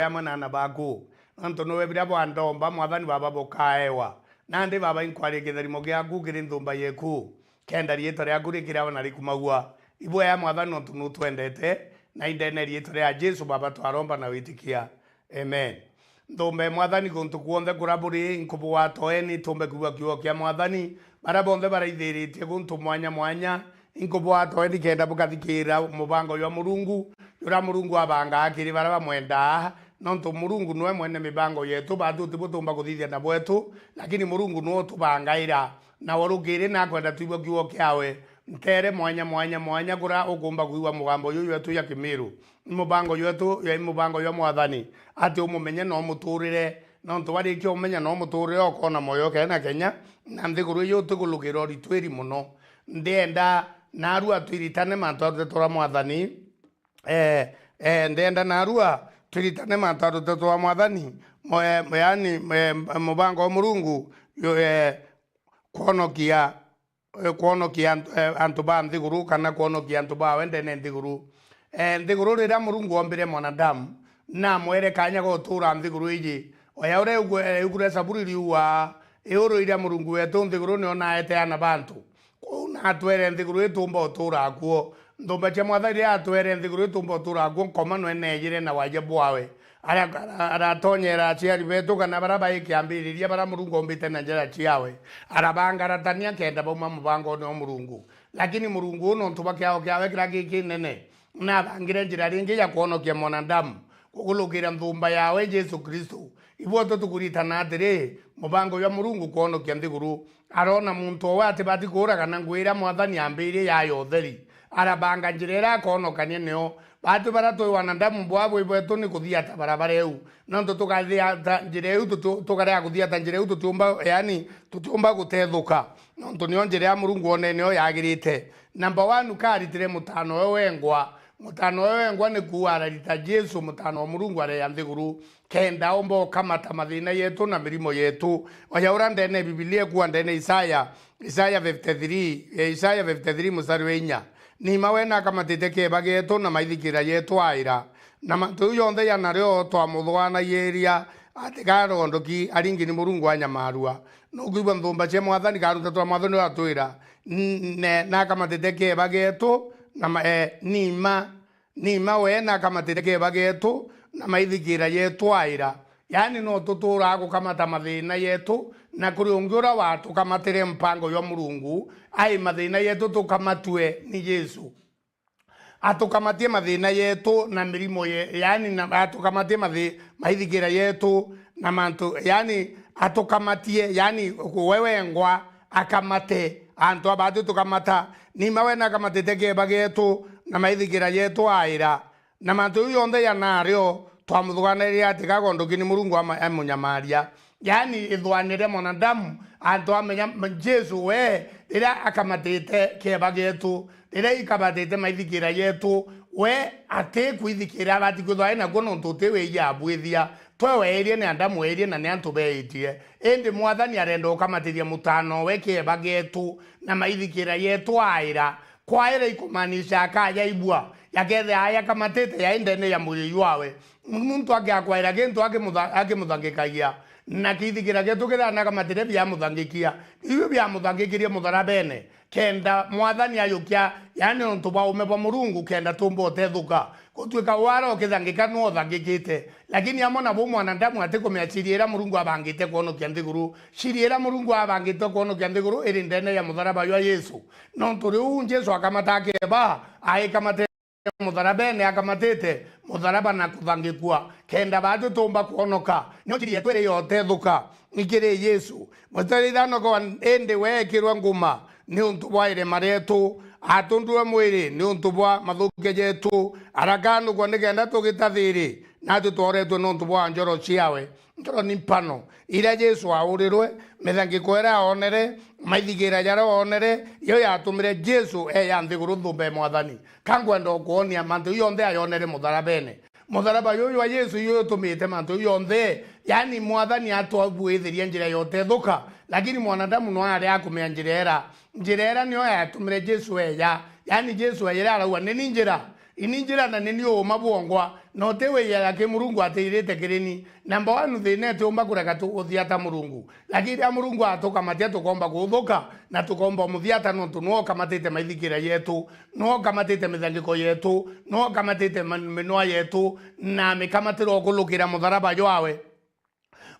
Yamana na baku anto no ebira bwando mba mwathani baba bokaewa nandi baba inkwari kitharimo giaku kiri nthumba yeku kenda rieto riaku rikira na rikumagua ibwe ya mwathani no tunu twendete na indene rieto ria Jesu baba twaromba na witikia amen. Nthumbe mwathani kuntu kuonthe kuraburi inkubu wa toeni tumbe kuwa kiugo kia mwathani bara bonthe baraithiritie kuntu mwanya mwanya inkubu wa toeni kenda bukathikira mubango ya Murungu yura Murungu abanga akiri bara bamwenda nonto Murungu noe mwene mibango yetu batu tibutumba kuthithia na bwetu lakini Murungu no tubangaira na warugire na kwenda tuibwa kiugo kiawe ntere mwanya kura ukumba kuiwa mugambo yuyu yetu ya Kimiru mubango yetu ya mubango ya mwathani ati umumenye no muturire nonto wari kyo umenya no muturire okona moyo kena Kenya na nthiguru yo tukulukira ritwiri muno ndienda narua twiritane mantu tora mwathani ndienda narua twiritane mantu tora mwathani yani mubango wa Murungu kuonokia antu ba nthiguru kana kuonokia antu ba wendene nthiguru nthiguru rira Murungu ombire mwanadamu na mwere kanya gutura nthiguru iji oya ure ugure saburi riwa euro ira Murungu wetu nthiguru ni onaete ana bantu kuna atwere nthiguru itumba utura kuo nthumba cha mwathani atwere nthiguru itumba utura kuo nkoma no enejire na waje bwawe aratonyera aciari betu kana bara baikiambiriria bara Murungu ombite na njira ciawe arabangaratania kenda bauma mubango no Murungu lakini Murungu no ntuba kiao kiawe kira giki nene na bangire njira ringi ya kuonokia mwanadamu kugulukira nthumba yawe Jesu Kristo iboto tukuritana atiri mubango ya Murungu kuonokia nthiguru arona muntu wate bati kura kana ngwira mwathani ambirie yayo theri arabanga njira kuonokania neo batu bara to wanadamu bwabo ibwetu ni kuthia ta barabara eu nonto tukathia njira eu tukarea kuthia ta njira eu tutumba yani tutumba guthethuka nonto ni njira ya Murungu onene o yagirite number 1 karitire mutano wengwa ni kuararita Jesu mutano wa Murungu are ya nthiguru kenda ombo kamata mathina yetu na mirimo yetu oya urandene Biblia kuandene Isaya 53 mstari wa 4 ni mawena kamatite keba getu na maithikira yetu aira na mantu yonthe ya nario twamuthwana yeria atigaro ndoki aringi ni Murungu anyamarua no kuiba nthumba che mwathani karuta twa mwathani atwira ne na kamatite keba getu na nima wena kamatite keba getu na maithikira yetu aira yani no tutura gukamata mathina yetu na kuri ungiura watu kamatire mpango ya Murungu ai mathina yetu tukamatue ni Jesu atukamatie mathina yetu na mirimo yani na atukamatie maithikira yetu na mantu yani atukamatie yani wewe ngwa akamate antu abatu tukamata ni mawena kamatite keba getu na maithikira yetu aira na mantu yonthe ya nario twamuthuganaria atikagondokini Murungu amunyamaria yani ithwanire mwanadamu antu amenya Jesu we ira akamatite keba getu ira ikabatite maithikira yetu we ate kuithikira bati kuthwaina kuno ntutewe ya bwithia twewerie ni andamu werie na ni antu beitie indi mwathani arenda ukamatiria mutano we keba getu na maithikira yetu aira kwaira ikumanisha kaya ibwa yakethe aya kamatite ya indene ya mwili wawe muntu akakwaira kintu akimuthangikagia na kithikira getu kithana kamatire bya muthangikia iyo bya muthangikirie mutharabene kenda mwathani ayukia yani ntu ba ume ba Murungu kenda tumbo tethuka gutwika waro kithangika no thangikite lakini amona bo mwanadamu atikumeachiriera Murungu abangite kuonokia nthiguru chiriera Murungu abangite kuonokia nthiguru iri ndene ya mutharaba ya Yesu nontu riu Jesu akamatake ba ai kamate mutharabene akamatite mutharaba na kuthangikwa kenda batu tumba kuonoka no chirie twere yote thuka nikire Yesu mutari thano ko ende wekirwa nguma ni untu bwaire maretu atundwe mwiri ni untu bwa mathuke jetu arakanu kwa nigenda tugitathiri na tutoretwe no untu bwa njoro ciawe njoro ni mpano ira Jesu aurirwe mithangiko era onere maithigira jara onere yo yatumire Jesu ya nthiguru thumbe mwathani kangwenda kuonia mantu yonthe ayonere mutharabene mutharaba yoyo wa Yesu yoyo tumite mantu yonthe yani mwathani atwabuithiria njira yote thuka lakini mwanadamu no ari akumenya njira era niyo yatumire Jesu yani Jesu yera arauga ni njira na ni yo mabwongwa no tewe ya ke murungu ateirete kireni number 1 thine te umba kureka tu uthiata murungu lakini ya murungu atoka matia tukomba kuthuka na tukomba muthiata no tuno kamatete maithikira yetu no kamatete mithangiko yetu no kamatete minoa yetu na mikamatiro kulukira mutharaba yawe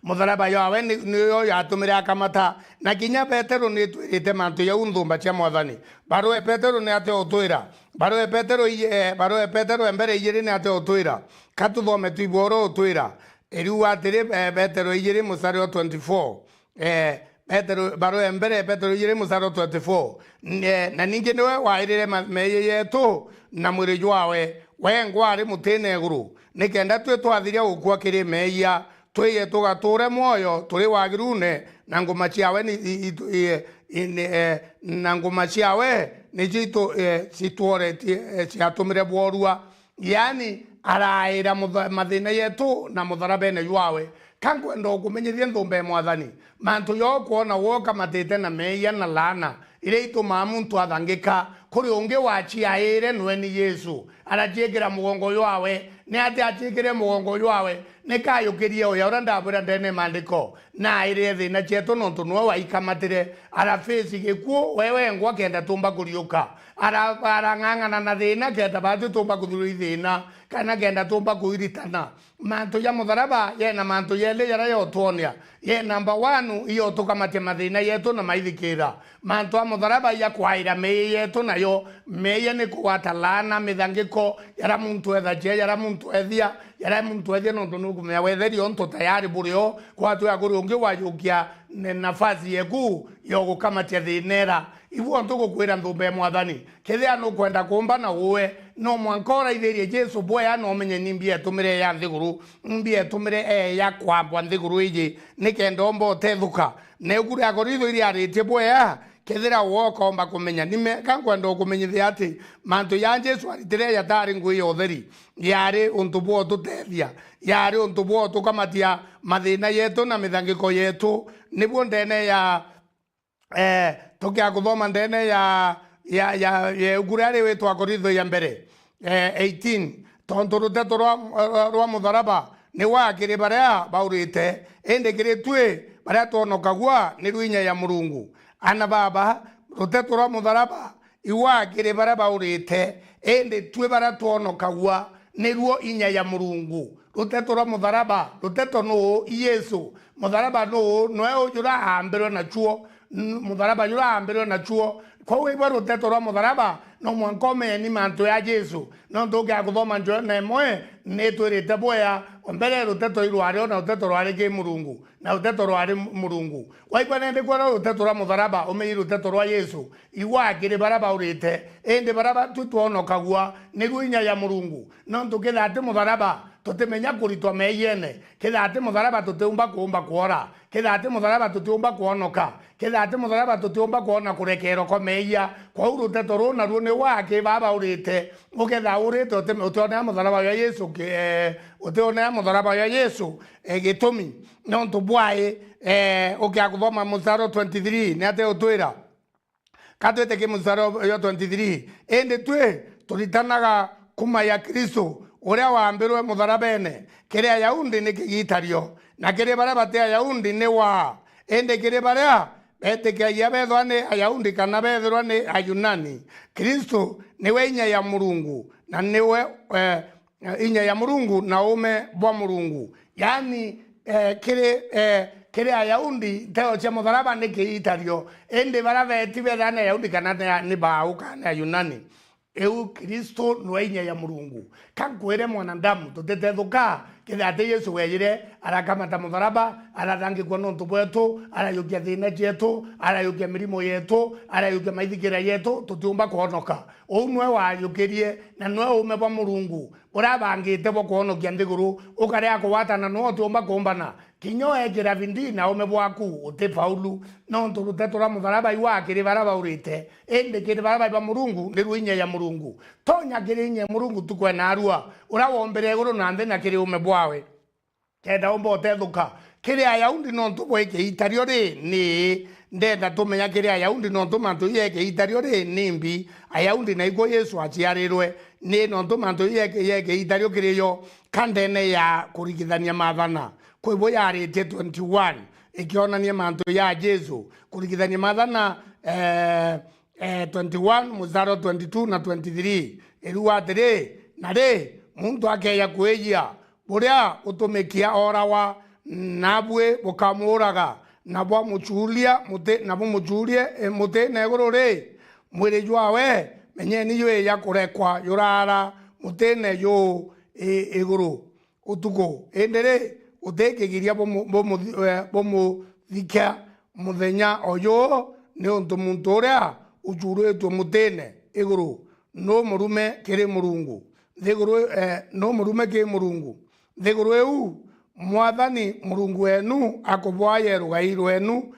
mutharaba yawe niyo yatumire akamata na kinya Petero ni twirite mantu ya unthumba cia mwathani barua Petero ni ate utwira barua Petero embere igiri ni ate utwira katuthome tuiboro utwira eriu atiri Petero igiri musari 24 Petero barua embere Petero igiri musari 24 na ningi niwe wairire meye yetu na mwiri wawe wengwari mutine guru nikenda twe twathiria gukua kiri meya twiye tugature moyo turi wagirune na ngoma ciawe na ngoma ciawe ni jitu situore ciatumire bworua yani araira mathina yetu na mutharabene yawe kankwenda kumenyithia nthumbe mwathani mantu yo kuona woka matete na meya na lana ile ituma muntu athangika kuri ungi waciaire nwe ni Yesu arajigira mugongo yawe ni ati achikire mugongo yawe ni kayukirie uya ura ndabura ndene mandiko na ire thina cietu nontu nwe waikamatire arafesi gikuo wewe ngwa kenda tumba kuriuka arang'ang'ana na thina kenda batu tumba kuthuri thina kana kenda tumba kuiritana mantu ya mutharaba yena mantu yele yara yotuonia ye number 1 iyo tukamatie mathina yetu na maithikira mantu ya mutharaba ya kwaira meye yetu nayo meye ni kuwatalana mithangiko yara muntu ethaje yara muntu ethia nontu nukumenya wetheri onto tayari burio kwatu ya kuri ungi wayukia nafasi yeku yo gukamatia thinera ibu onto gukwira nthumbe mwathani kethia no kwenda kumba na uwe no mwankora itherie Jesu boya no menye nimbie tumire ya nthiguru mbie tumire ya kwambwa nthiguru iji nikenda mbo tethuka ne guru akoritho iri aritie boya kethira wokomba kumenya nime kankwenda kumenyithia ati mantu ya Jesu aritire ya tari ngui yotheri yari untu bwo tutethia yari untu bwo tukamatia mathina yetu na mithangiko yetu nibuo ndene ya tukia kuthoma ndene ya ugurari wetu akoritho ya mbere 18 tontu ruteto rwa mutharaba ni wakiri baria baurite ende kiri twe baria tuonokagua ni rwinya ya Murungu ana baba ruteto rwa mutharaba iwakiri baria baurite ende twe baria tuonokagua ni ruo inya ya Murungu ruteto rwa mutharaba ruteto no Yesu mutharaba no ujura ambirwe na chuo mutharaba yura ambirwe na chuo kwa ibo ruteto rwa mutharaba no mwankome ni mantu ya Jesu no ndoga kuthoma njo na mwe ne twirite boya ombere ruteto irwari na ruteto rwari ke Murungu na ruteto rwari Murungu waikwa nende kwa ruteto rwa mutharaba ome ruteto rwa Yesu iwakire baraba urite ende baraba tutuonokagua ni rwinya ya Murungu no ndukitha ati mutharaba tutimenya kuritwa meyene kitha ati mutharaba tutiumba kuumba kuora kitha ati mutharaba tutiumba kuonoka kitha ati mutharaba tutiumba kuona kurekero kwa meya kwa uruteto runa rune wake baba urite uketha urite utiona mutharaba ya Yesu utiona mutharaba ya Yesu gitumi no ntubwae ukiakuthoma musaro 23 ni ate utwira katwete ke musaro yo 23 ende twe turitanaga kuma ya Kristo uria wambirwe mutharabene kiria yaundi ni kigitario na kiria baria batia yaundi ni wa ende kiria baria betekia bethwa ni ayaundi kana bethwa ni ayunani Kristo niwe inya ya Murungu na niwe inya ya Murungu na ume bwa Murungu yani kiri ayaundi teo cia mutharaba ni kigitario ende baria beti bethane ayaundi kana ni bau kana ayunani eu Kristo no inya ya Murungu kankwire mwanadamu tutethethuka kithate Yesu weyire arakamata mutharaba ararangi kwa nontu bwetu arayukia thina cietu arayukia mirimo yetu arayukia maithikira yetu tutiumba kuhonoka unwe wayukirie na nwe ume bwa Murungu urabangite bwo kuhonokia nthiguru ukaria kuwatana no tiumba kumbana kinyo ekira vindi na ume bwaku uti Paulu nontu ruteto rwa mutharaba iwakiri baraba urite ende kiri baraba bwa Murungu ni rwinya ya Murungu tonya kiri inya Murungu tukwe na arua urawombere iguru na nthi na kiri ume bwawe kenda umbo tethuka kiri ayaundi nontu bweke itario ri ni ndenda tumenya kiri ayaundi nontu mantu yeke itario ri nimbi ayaundi na iko Yesu aciarirwe ni nontu mantu yeke itario kiriyo kandene ya kurigithania mathana kwibo yaritie 21 ikionania mantu ya Jesu kurigithania mathana 21 muzaro 22 na 23 iruwa atiri na ri muntu akeya kwejia buria utumikia orawa nabwe bukamuraga nabwa muchulia mute nabo muchulie mute na iguru ri mwiri jwawe menyeni ywe ya kurekwa yurara mute na yo iguru utuko endere utekegiria bomu thika muthenya oyo ni untu muntu uria uchuretwo mutene iguru no murume kiri murungu thiguru no murume kiri murungu thiguru eu mwathani murungu enu akubwaye rugai rwenu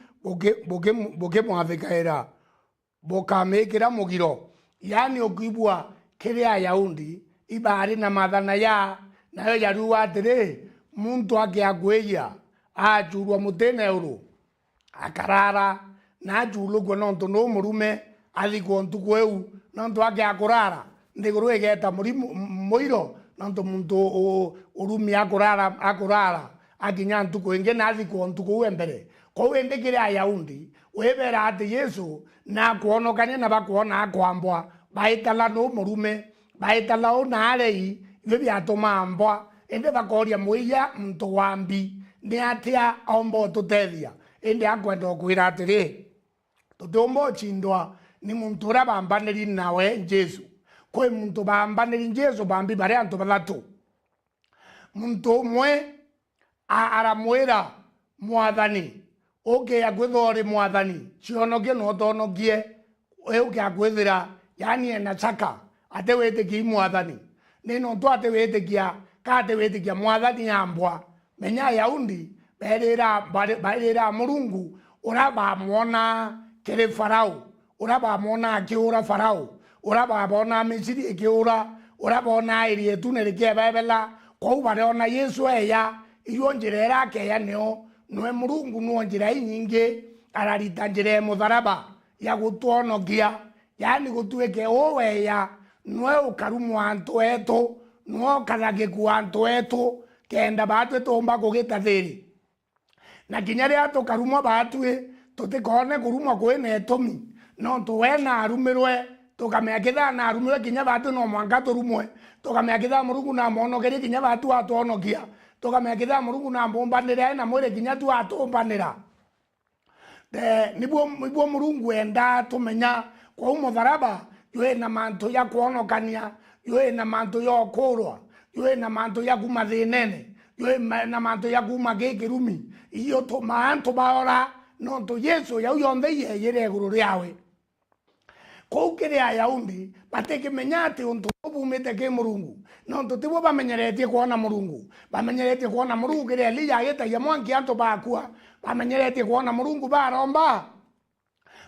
buke mwathikaira bukamikira mugiro yani ukibwa kiri Ayahudi ibari na mathana ya nayo yaruwa atiri muntu akiagweya achurwa mutene uru akarara na achulugwo nontu no murume athikwo ntuku eu nontu akiakurara nthiguru igeta muiro nontu muntu urumi akurara akinya ntuku ingi na athikwo ntuku we mbere kou indi kiri Ayahudi wibera ati Yesu na kuonokania na bakuona akwambwa baitala no murume baitala ona arei ibe biatuma ambwa indi bakoria muiya muntu wambi ni atia ombo tutethia indi akwenda kwira atiri tutombo chindwa ni muntu uria bambaniri nawe Jesu kwi muntu bambaniri Jesu bambi bari antu bathatu muntu umwe aramwira mwathani oke agwithori mwathani cionokie no tonokie euke agwithira yani ena chaka ate wetikia mwathani ni no tu ate wetikia ka ate wetikia mwathani ambwa menya Ayahudi berira Murungu ura bamwona kiri Farao ura bamwona akiura Farao ura babona Misiri ikiura ura bona irietu nirikebebela kou bariona Yesu eya iyo njira irakeya nio noe Murungu no njira inyingi ararita njira mutharaba ya gutuonokia yani gutuike oweya noe ukarumwa antu etu no karagiku antu etu kenda batwe tomba kugitathiri na kinya ria tukarumwa batwe tutikone kurumwa kwene etumi no tuwena arumirwe tukamekitha na arumirwe kinya batu no mwanga turumwe tukamekitha Murungu na monogerie kinya batu atuonokia tukamekitha Murungu na mbombanira na mwire kinya tu atumbanira nibwo Murungu enda tumenya kwa umutharaba ywe na mantu ya kuonokania ywe na mantu ya kurwa ywe na mantu ya kumathinene ywe na mantu ya kuma gikirumi iyo tumantu baora no tu Yesu ya yonthe yeyire iguru riawe kou kiri Ayahudi batikimenya ati untu bumite ki Murungu nontu tibo bamenyeretie kuona Murungu bamenyeretie kuona Murungu kiri Elia agitagia mwanki antu bakua bamenyeretie kuona Murungu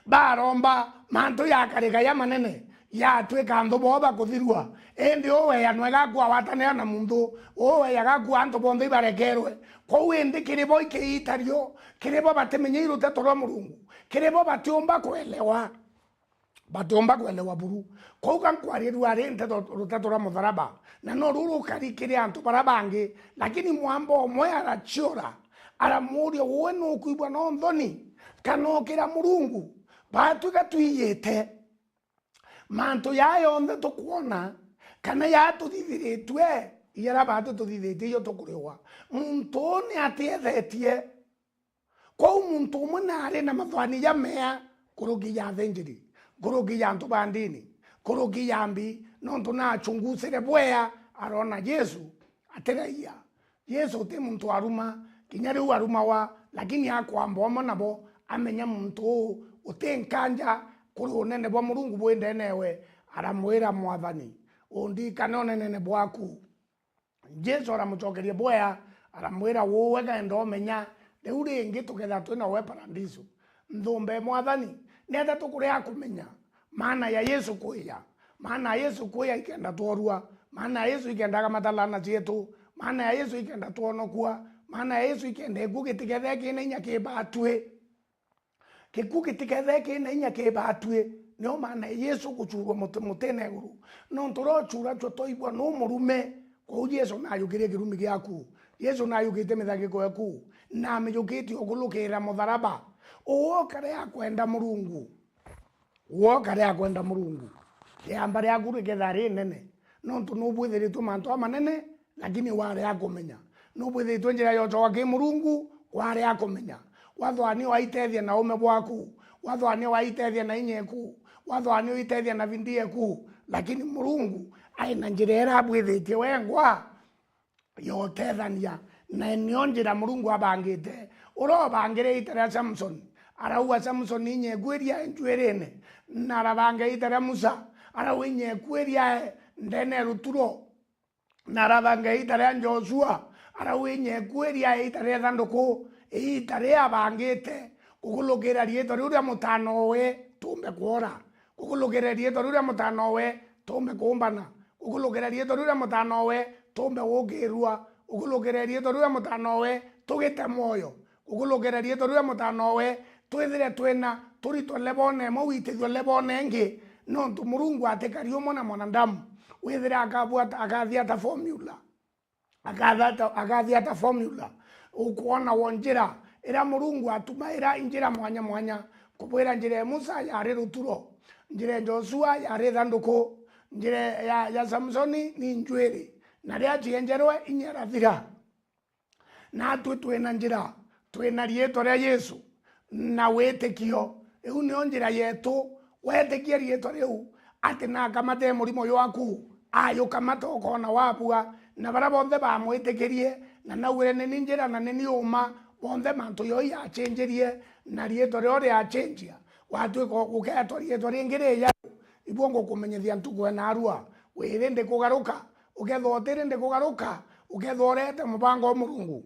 baromba mantu yakarika ya manene yatwika nthu bo bakuthirwa indi oweya no egakua watanea na muntu oweya agakua antu bonthe ibarekerwe kou indi kiribo ikiitario kiribo batimenye ruteto rwa Murungu kiribo batiumba kuelewa buru kou kankwarirwa ari ruteto rwa mutharaba na no ruru karikiri antu bara bangi lakini mwambo omwe arachiora aramuria wowe nukuibwa no nthoni kanokira Murungu batwika twiyite mantu ya yonthe tukuona kana ya tuthithiritwe iyara batu tuthithitie iyo tukuriwa muntu ni atiethetie kou muntu umwe nari na mathani ya mea kuruki ya thenjiri kuruki ya antu bandini kuruki ya mbi nontu na achungusire bwea arona Yesu atiraia Yesu ti muntu aruma kinya riu aruma wa lakini akwamboma nabo amenya muntu utinkanja kuri unene bwa Murungu bwende newe aramwira mwathani undikane unene bwaku Jesu aramucokerie bwea aramwira wowe genda umenya riu ringi tuketha twina we paradiso nthumbe mwathani nenda tukuria kumenya maana ya Yesu kuya maana Yesu kuya ikenda tworua maana Yesu ikendaga matalana cietu maana Yesu ikenda tuonokua maana Yesu ikenda ekugitikethe kina inya kibatwe kikugitikethe kina inya kibatwe no maana Yesu kuchurwa mutene guru no ntoro chura cho toibwa no murume ko Yesu na yukire kirumi gyaku Yesu na yukite mithagiko yaku na miyukiti okulukira mutharaba o kare akwenda Murungu wo kare akwenda Murungu yamba ya kuru kethari nene no ntubwithiri tumanto manene lakini wale akomenya no bwithitwe njira yocho ki Murungu wale akomenya wathwani waitethia na ume bwaku wathwani waitethia na inyeku wathwani waitethia na vindieku lakini Murungu aina njira era bwithitie wengwa yotethania na nio njira Murungu abangite urobangire itara Samson arauwa Samson inyeku iria njwirene na arabange itara Musa arauwa inyeku iria ndene ruturo na arabange itara Joshua arauwa inyeku iria itara thanduku itare abangite kukulukira rieto riu ria mutano we tumbe kuora kukulukira rieto riu ria mutano we tumbe kumbana kukulukira rieto riu ria mutano we tumbe gukirua kukulukira rieto riu ria mutano we tugite moyo kukulukira rieto riu ria mutano we twithire twina turito lebone mo witithio lebone ngi no ntu Murungu atekario mona mwanadamu withire akabuata akathiata formula akathiata formula ukuona wonjira ira Murungu atumaira injira mwanya mwanya kubwira njira Musa yari ruturo njira Joshua yari thanduku njira ya Samsoni ni njwiri na ria cienjerwe inyarathira na twina njira twina rieto ria Yesu na wetekio iu ni njira yetu wetekia rieto riu ati na kamate murimo yaku ayo kamata ukona wapua na bara bonthe bamwitikirie na nawire ni njira na ni uma bonthe mantu yo ya changerie na rieto rio ria changia watu ko guketo rieto ringire ya ibongo kumenyethia ntugo na arua wirinde kugaruka ukethotire ndi kugaruka ukethorete mubango wa Murungu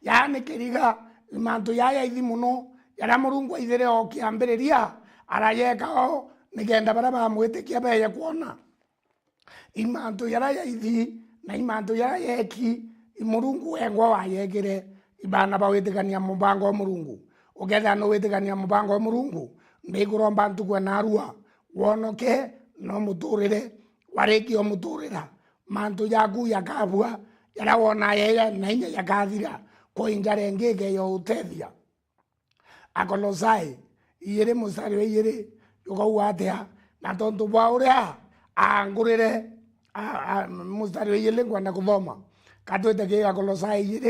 yani kiriga mantu yaya ithi muno yara Murungu ithire o kiambiriria arayeka o nigenda bara bamwitikia beye kuona imantu yara ya ithi na imantu yara yeki Murungu wengwa wayegire ibana bawitikania mubango wa Murungu ugetha no witikania mubango wa Murungu ndiguromba ntugo na arua wonoke no muturire wariki o muturira mantu yaku yakabua yarawona yeye na inya yakathira ko injare ngege yo utethia Akolosai iyere musari iyere yuko atia na tontu bwa uria angurire musari iyele ngwana kuthoma katwete ke Akolosai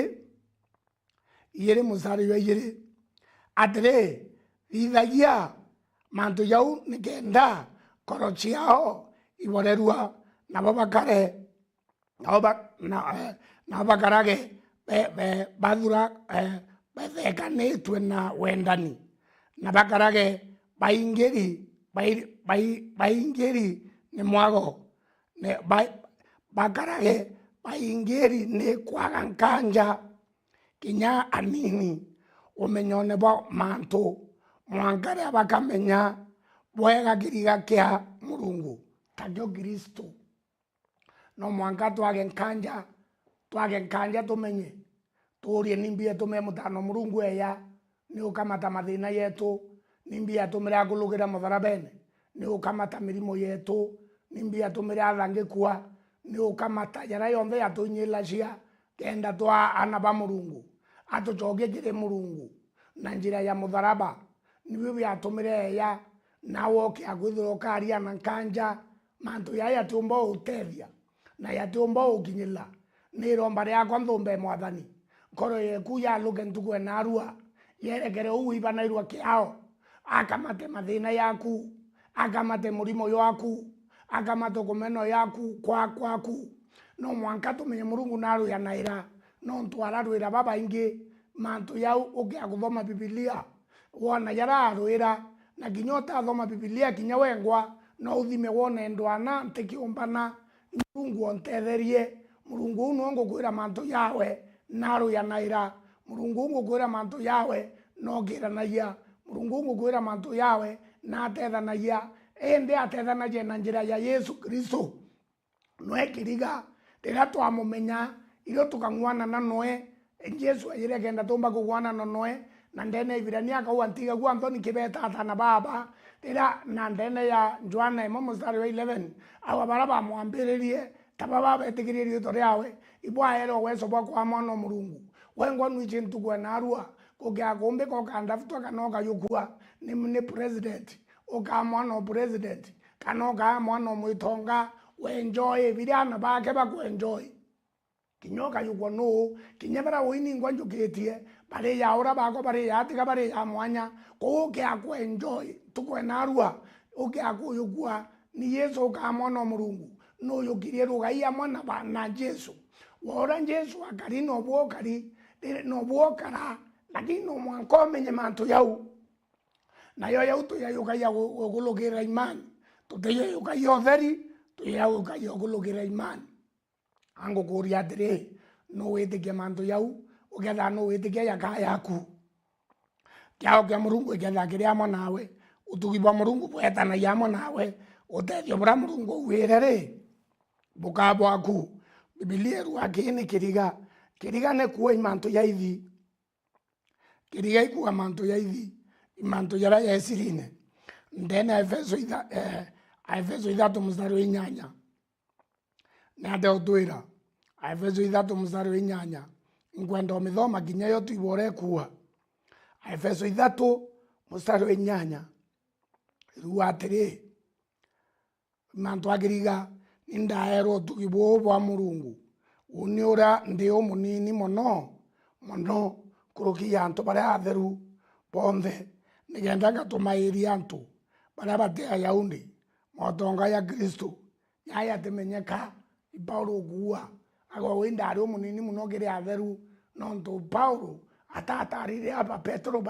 iyere musari iyere atire ithagia mantu yau nikenda korochiao iborerua na babakare na bakarage bathura bethekanitwe na wendani na bakarage baingeri ni mwago ne bakarage baingeri ni kwaga nkanja kinya anini umenyone bo mantu mwankare abakamenya bwega kiriga kia Murungu takyo Kristo no mwanka twage nkanja tumenye turie nimbia tume mutano Murungu eya ni ukamata mathina yetu nimbia tumira kulugira mutharabene ni ukamata mirimo yetu nimbia tumira thangikua ni ukamata yara yonthe yatunyilacia kenda twa anaba Murungu atucokie kiri Murungu na njira ya mutharaba niwe byatumire eya na woke agwithiro karia na nkanja mantu ya yatumbo utethia na yatumbo ukinyila ni romba riakwa nthumbe mwathani koro yeku ya luke ntugo na arua yerekere uibana irua kiao akamate mathina yaku akamate murimo yaku akamate kumeno yaku kwaku no mwanka tumenye Murungu naru ya naira no ntwararwira baba ingi mantu yau ukia kuthoma Biblia wona yara arwira na kinyota thoma Biblia kinya wengwa no uthime wone ndwana ntikiumbana Murungu ontetherie Murungu no ngukwira mantu yawe naru ya naira Murungu ngukwira mantu yawe no giranagia Murungu ngukwira mantu yawe na tethanagia ende atethanagia na njira ya Yesu Kristo no ekiriga rira twamumenya iro tukangwana na noe Yesu ayire kenda tumba kugwana na noe na ndene Ibrania akauga ntiga gwa Anthony Kibeta na baba ira na ndene ya Joana imo mstari wa 11 aba baraba mwambiririe tababa betigiririe to riawe ibwa ero weso bwa kwa mono Murungu wengo nwiche ntugwa narua kugya gombe ko kanda futwa kanoga yukua ni president okamwana president kanoga mwana mwitonga we enjoy viriana bake baku enjoy kinyoka yuko no kinyebara wini ngwanjo ketie bare ya ora bako bare ya tika bare ya mwanya ko ke aku enjoy tuko narua oke aku yukua ni Yesu okamwana Murungu no yokirie rugai mwana bana Yesu wora Yesu akari no bokari no bokara lakini no mwankome nyemanto yau na yo yau to yayo kaya ogologira imani to te yayo kaya theri to yayo kaya ogologira imani ango kuria dire no wete ke manto yau ogetha no wete ke ya kaya yaku kyao kya Murungu ogetha kiria mo nawe utugi bwa Murungu bweta na yamo nawe utethio bwa Murungu wirere bukabo aku Biblia ruakini kiriga ne kuwa imanto ya hivi kiriga ikuwa manto ya hivi imanto yara ya esirine ndene Efeso 3 mstari wa 8 na ndio twira Efeso 3 mstari wa 8 ngwenda omithoma ginya yo tuibore kuwa Efeso 3 mstari wa 8 ruatire manto agiriga nindaero tugibo bwa Murungu uniora ndio munini mono kurukia antu bara atheru bonthe nigenda gatumairia antu bara bate ayaundi motonga ya Kristo yaya temenyeka Paulo guwa ago windari munini muno gire atheru nonto Paulo atatarire aba Petro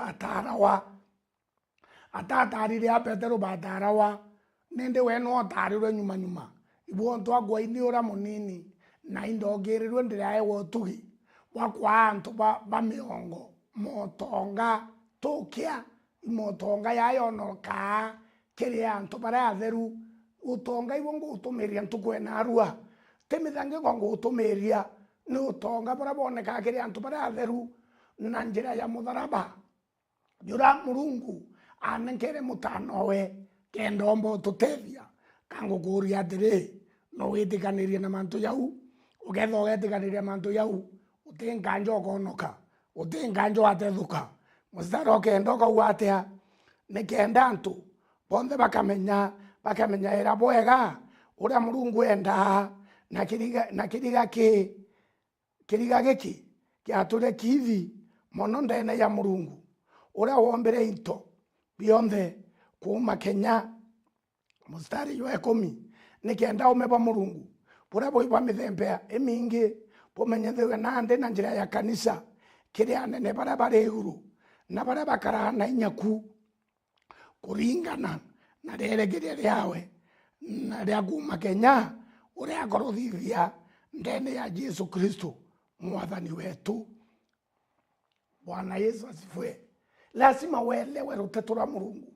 batarawa nende we no tarirwe nyuma ibo nto agwa ini ora munini na indogerirwe ndirae wotugi wakwa antu ba miongo motonga tokia motonga yayo no ka kiri antu bara atheru utonga ibongo utumiria ntukwena arua temithange gongo utumiria ni utonga bara boneka kiri antu bara atheru na njira ya mutharaba jura Murungu anenkere mutanowe kendombo tutethia kango kuria dire no witikanirie na mantu yau ugetho wetikanirie mantu yau utinganjo konoka utinganjo atethuka mustaro kendo ko watea ne kenda antu bonde bakamenya era bwega uria Murungu enda na kiriga giki kiature kivi mono ndene ya Murungu uria wombere into bionthe kuma Kenya mustari wa 10 nikenda umeba Murungu pura boiba mithembe emingi pomenyethewe nande na njira ya kanisa kiria nene bara bare iguru na bara bakara na inyaku kuringana na rere kiria riawe na ria kuma Kenya uria gorothithia ndene ya Yesu Kristo mwathani wetu. Bwana Yesu asifiwe. Lazima uelewe ruteto rwa Murungu,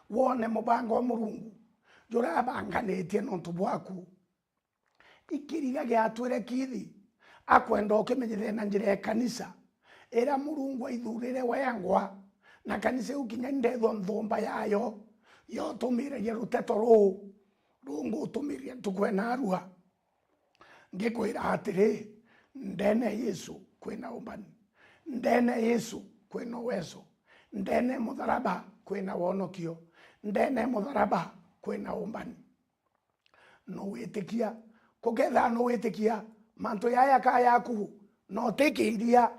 wone mubango wa Murungu jura banganitie nontu bwaku ikiriga giatwire kithi akwenda ukimenyere na njira ya kanisa era Murungu aithurire wengwa na kanisa ukinya ndetho nthumba yayo yo tumire ye ruteto rungu utumirie tukwena arua ngikwira atiri ndene Yesu kwina umbani, ndene Yesu kwina weso, ndene mutharaba kwina wonokio, ndene mutharaba kwina umbani. No witikia kugetha no witikia manto yaya kaya yaku no tekiria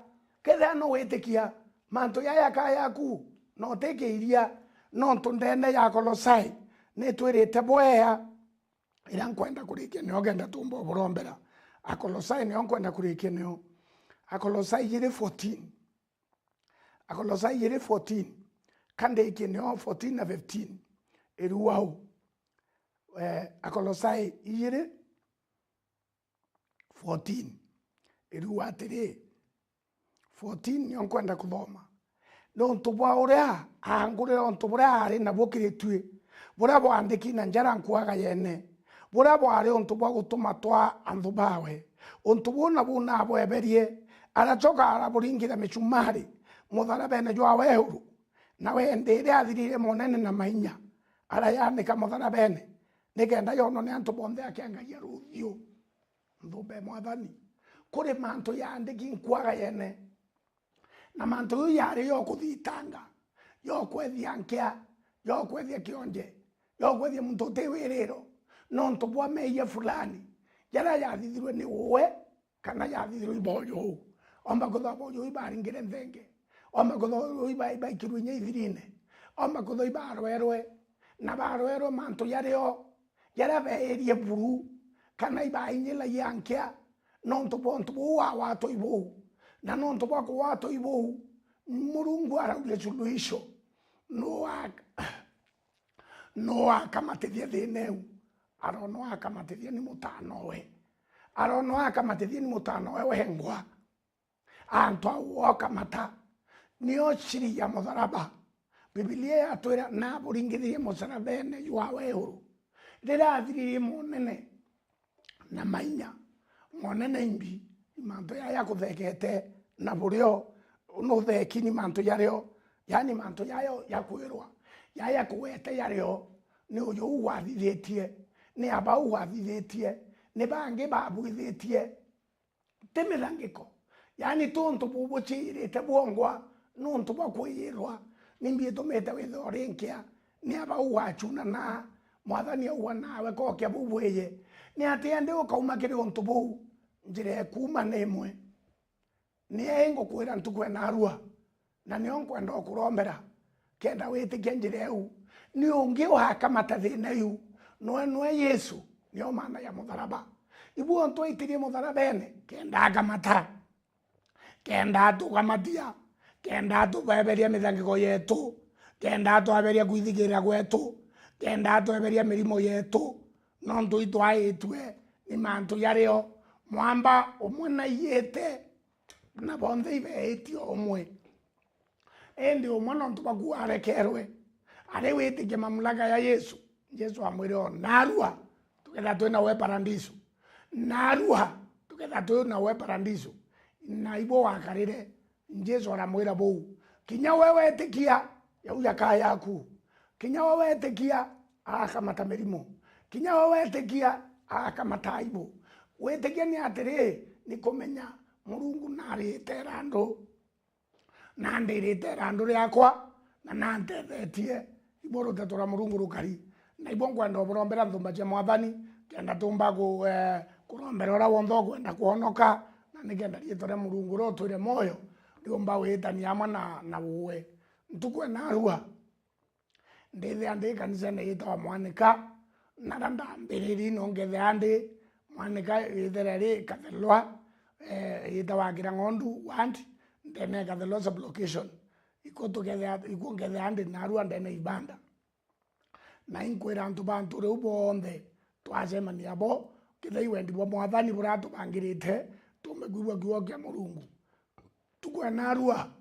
ketha no witikia manto yaya kaya yaku no tekiria no ndene ya Kolosai ne twirite bwea ira nkwenda kurikia ne ogenda tumbo burombera Akolosai ne nkwenda kurikia ne Akolosai 14 Akolosai 14 kande ikine 14 na 15 eruwau Akolosai 14 eruwatire 14 nionkwenda kuthoma no ntubwa uria angure ontubura ari na bokiritwe bura bwandiki na njara nkwaga yene bura bwari ontubwa gutuma twa anthubawe ontubuna buna bweberie arachoka araburingira michumari mutharabene jwa weuru na wende ria athirire monene na mainya ara yanika mutharabene nikenda yono ni antu bonthe akengagia ruthio nthumbe mwathani kuri mantu yandiki nkwaga yene na mantu yari yo kuthitanga yo kwethia nkia yo kwethia kionje yo kwethia muntu tiwiriro no ntubwa meia fulani yara yathithirwe ni uwe kana yathithirwe iboyo omba kutha boyo ibaringire nthenge omba kutha ibaikirwe nyeithirine omba kutha ibarwerwe na barwerwe mantu yario yara beerie buru kana ibainyela yankia no ntubwo wa watu ibo na no ntubwa ko watu ibo Murungu araule suluhisho Noa akamatithia thineu arono akamatithia ni mutanowe arono akamatithia ni mutanowe wengwa antu au akamata nio shiri ya mutharaba Biblia yatwira na buringithirie musarabene ywa weuru rira athiririe monene na mainya monene imbi mantu ya kuthekete na burio no thekini mantu yario yani mantu yayo yakwirwa yaya kuwete yario ni uyu wathithetie ni abau wathithetie ni bangi babuithetie temirangiko yani tonto bubuchirite bwongwa nonto bakwirwa nimbi tomete wetho rinkia ni abau wachuna na mwathani uwa nawe kokya bubweye ni atia ndi ukauma kiri onto bu njire kuma nemwe ni engo kwira ntukwe na arua na ni onkwenda okurombera kenda witikia njire eu ni ungi wakamata thina yu no Yesu ni o maana ya mutharaba ibu onto itirie mutharabene kenda akamata kenda tukamatia kenda tubeberia mithangiko yetu kenda twaberia kwithigira gwetu kenda tweberia mirimo yetu no ntu itwaitwe ni mantu yario mwamba umwe na yete na bonthe ibeitio umwe endi umwe no ntu bakuarekerwe are witikie mamlaka ya Yesu amwire narua tuketha twina we paradiso narua tuketha twina we paradiso na ibo wakarire Yesu aramwira bou kinya wewe etikia yauya kaya yaku kinya wewe etikia akamata mirimo kinya wewe etikia akamata ibo wetikia ni atiri ni kumenya Murungu narite randu na ndirite randu riakwa na nantethetie iboro tatora Murungu rukari na ibongwa ndo borombera nthumba cia mwathani kenda tumba kurombera ora wontho kwenda kuonoka na nikenda rietore Murungu ro twire moyo riomba witani amwe na uwe ntukwe na arua ndithe andi kanisa ne yitawa Mwanika na randa mbiriri no ngethe andi Mwanika ithereri kathelwa yitawa Kirangondu wand ndene kathelwa sub location iko ngethe andi na arua ndene ibanda na inkwira antu bantu riu bonthe twacemania bo kithei wendi bwa mwathani buratubangirite tumegwigwa kiugo kia Murungu tukwe na arua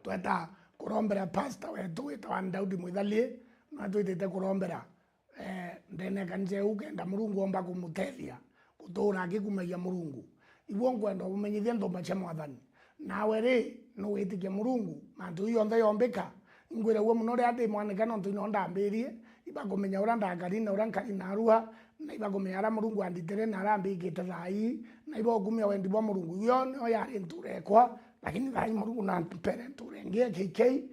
tweta kurombera pastor wetu witawa Daudi Mwithalie na twitite kurombera ndene kanisa ukenda Murungu omba kumutethia gutura akikumegia Murungu ibuo nkwenda umenyithie nthumba cia mwathani nawe ri no witikie Murungu mantu yonthe yombika ngwira uwe muno ria ndi Mwanika no ntuino ndambirie ibakumenya ura ndakari na ura nkari na arua na ibakumenya ara Murungu anditire na arambikite thai na ibakumenya wendi bwa Murungu yo no yari nturekwa lakini thai Murungu na mpere nturengie kikei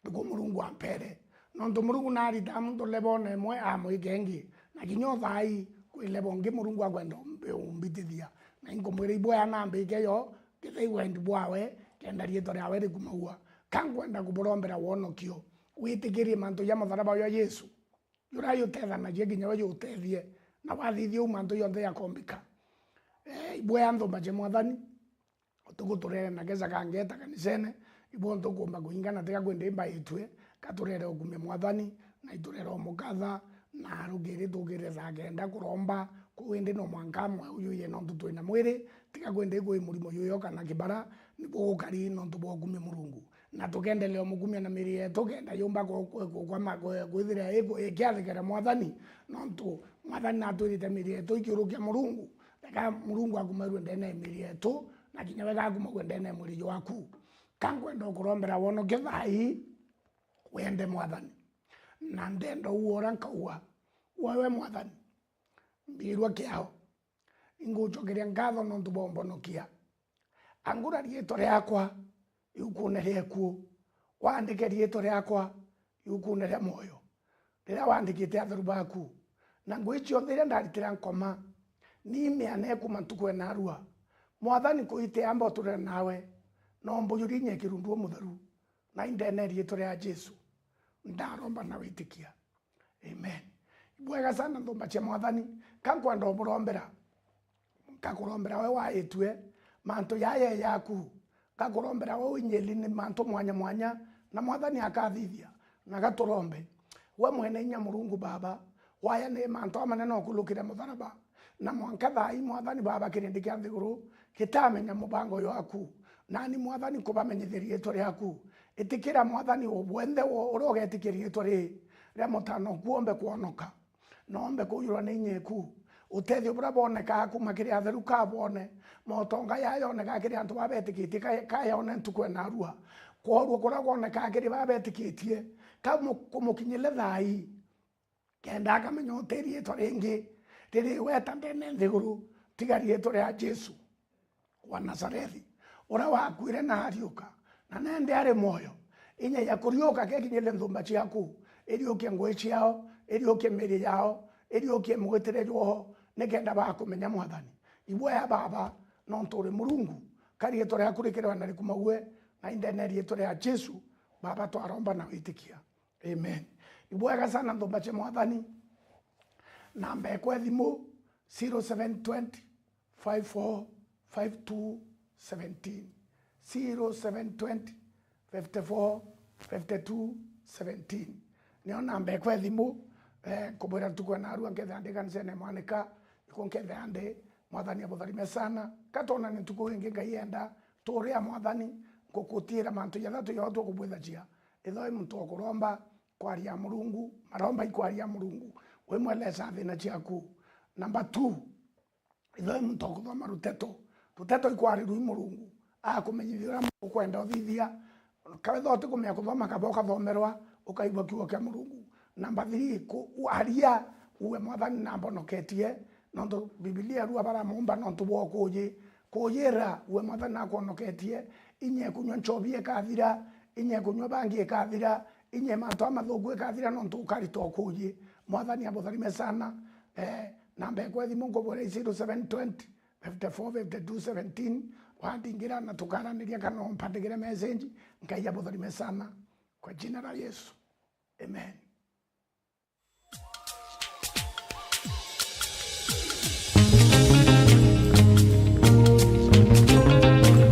duko Murungu ampere no ntu Murungu na arita muntu lebo nemwe amwikengi na kinyo thai kwi lebo ngi Murungu akwenda umbitithia na inkomwira ibwa anambike yo kithei wendi bwawe kenda rieto riawe rikumaua kankwenda kuborombera wonokio witikirie mantu ya mutharaba ya Yesu yurayo tethana je ginya we utethie na wathithio mantu yonthe yakombika ibwe anthumba cia mwathani tuguturere na geza kangeta kanisene ibwo ntukumba kuingana tiga kwende imba itwe katurere ukumia mwathani na iturere omukatha na rugiri tugire thagenda kuromba kuwende no mwankamwe uyu ye no tutwina mwiri tiga kwende kwi murimo yuyo kana kibara nibo ukari no tubo kumia Murungu na tukendelea mugumia na miri yetu kenda yumba kwithira ikiathikira mwathani no ntu mwathani natwirite miri yetu ikiurukia Murungu taka Murungu akumarwe ndene miri yetu na kinya wega akumarwe ndene mwiri waku kankwenda kurombera wono kithai wende mwathani na ndendo uora nkauga wewe mwathani mbirwa kiao ingucokeria ngatho nontu bombonokia angura rieto riakwa iukuneria ekuo wandike rieto riakwa iukuneria moyo rira wandikite atheru baku na ngui ciothe iria ndaritira nkoma nimiane kuma ntuku enarua mwathani kuite amba uture nawe no mbuyuri nyekirundu mutheru na indene rieto ria Jesu ndaromba na witikia amen. Ibwega sana ndomba cia mwathani kankwenda oburombera kakurombera we waitwe manto yaye yaku kakurombera we inyeli ni manto mwanya mwanya na mwathani akathithia na gaturombe we mwene inya Murungu Baba waya ni manto amanene okulukire mutharaba na mwanka thai mwathani Baba kirindi kia nthiguru kitamenya mubango yaku nani mwathani kubamenyithirie turi yaku itikira mwathani obwende urogetikirie turi ria mutano kuombe kuonoka nombe kuyurwa ni nyeku utethio bura boneka kuma kiri atheru ka bone motonga yayoneka kiri antu babetikitie kayone ntuku enarua kworuo kura boneka kiri babetikitie kumukinyile thai kenda akamenya uterie to ringi riri weta ndene nthiguru tigarie turi ya Jesu wa Nazarethi ura wakuire na ariuka na nende ari moyo inya ya kuriuka kekinyile nthumba ciaku iriukie ngui ciao iriukie miri yao iriukie mwitire joho nikenda bakumenya mwathani ibwe Baba no nturi Murungu kari tore akurikirwa na rikumawe na indene rieto ria Jesu Baba twaromba na witikia amen. Ibwega sana nthumba cia mwathani namba ekwe thimu 0720 54 52 17 0720 54 52 17 nio namba ekwe thimu kubwira tukwe narua nkethe andi kanisene mwanika ikonkethe andi mwathani abutharime sana katona ni tuku ingi ngai enda turia mwathani ngukutira mantu yathatu yotu kubwithajia ithoi muntu okuromba kwaria Murungu maromba ikwaria Murungu we mweleza thina ciaku namba 2 ithoi muntu okuthoma ruteto ikwariru Murungu akumenyithira ukwenda uthithia kawetho kumenya kuthoma kaboka thomerwa ukaigwa kiugo kia Murungu namba 3 aria uwe mwathani na mbonoketie nondo Biblia rua bara mumba nontu bo kuyira uwe mwathani na kuonoketie inye kunywa nchobie kathira inye kunywa bangi kathira inye manto amathugu kathira nontu ukarito kuyi mwathani abutharime sana namba ekwe thimu ngobore 0720 54 52 17 wandingira na tukaraniria kana mpandikire message ngai abutharime sana kwa jina la Yesu amen.